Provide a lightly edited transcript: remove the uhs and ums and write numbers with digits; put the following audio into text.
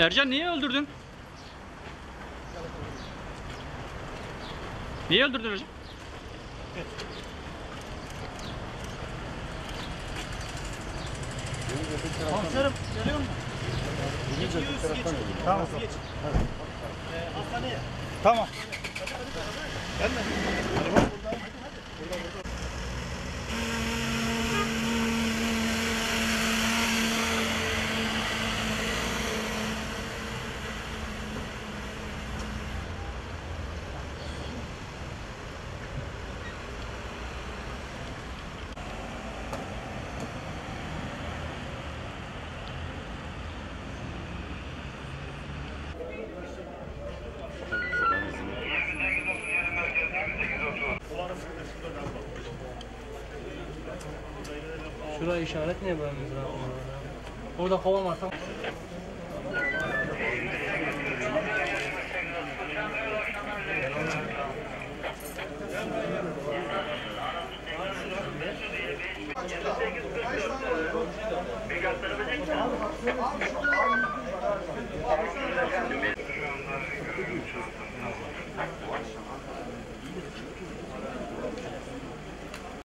Ercan niye öldürdün? Niye öldürdün Ercan? Komiserim geliyor mu? Tamam. Geç. Hastaneye. Tamam. Gelme. Şuraya işaret niye böyle mesela? Orada kovan var tam. Bir